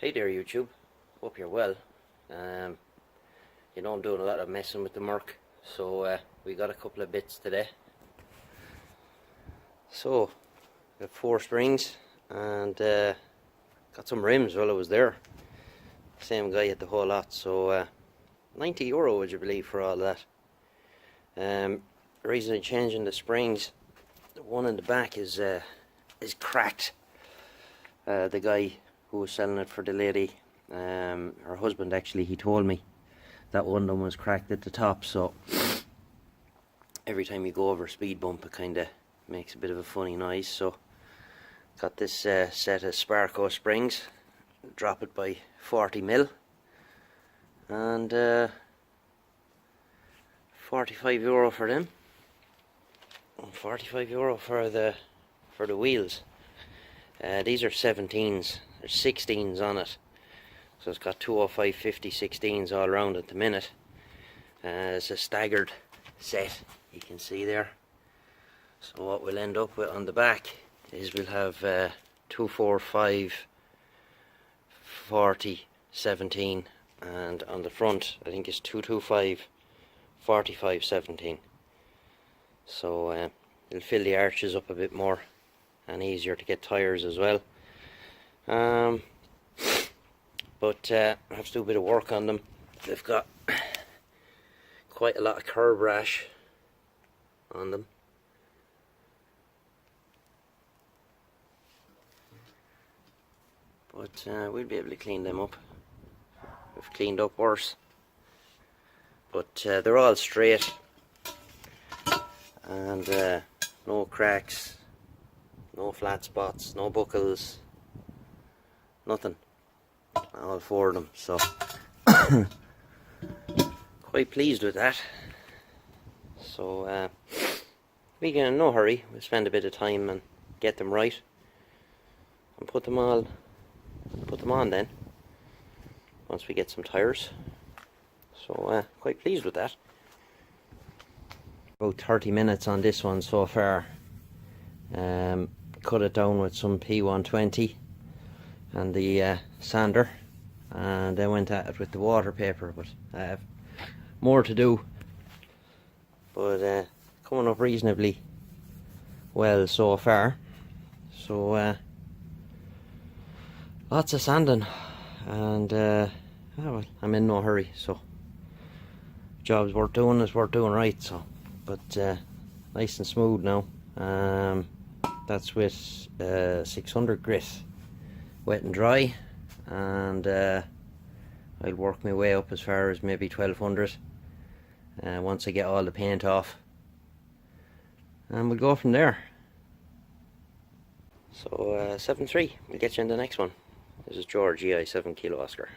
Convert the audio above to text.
Hey there YouTube, hope you're well. You know I'm doing a lot of messing with the Merc, so we got a couple of bits today. So, got 4 springs and got some rims while I was there. Same guy had the whole lot, so €90 would you believe for all that. The reason I'm changing the springs, the one in the back is cracked. The guy who was selling it for the lady, her husband actually, he told me that one of them was cracked at the top, so every time you go over a speed bump it kind of makes a bit of a funny noise. So got this set of Sparco springs, drop it by 40mm, and €45 for them, and €45 for the wheels. These are 17s. There's 16s on it, so it's got 205, 50, 16s all around at the minute. It's a staggered set, you can see there. So what we'll end up with on the back is we'll have 245, 40, 17, and on the front I think it's 225, 45, 17. So it'll fill the arches up a bit more and easier to get tyres as well. But I have to do a bit of work on them. They've got quite a lot of curb rash on them. But we'll be able to clean them up. We've cleaned up worse. But they're all straight. And no cracks, no flat spots, no buckles, nothing. All 4 of them, so quite pleased with that. So we can in no hurry. We'll spend a bit of time and get them right and put them on then once we get some tires. So quite pleased with that. About 30 minutes on this one so far. Cut it down with some P120 and the sander, and I went at it with the water paper, but I have more to do. But coming up reasonably well so far. So lots of sanding, and well, I'm in no hurry, so job's worth doing is worth doing right. So, but nice and smooth now. That's with 600 grit, wet and dry, and I'll work my way up as far as maybe 1200 once I get all the paint off, and we'll go from there. So 7-3, we'll get you in the next one. This is George, EI 7 Kilo Oscar.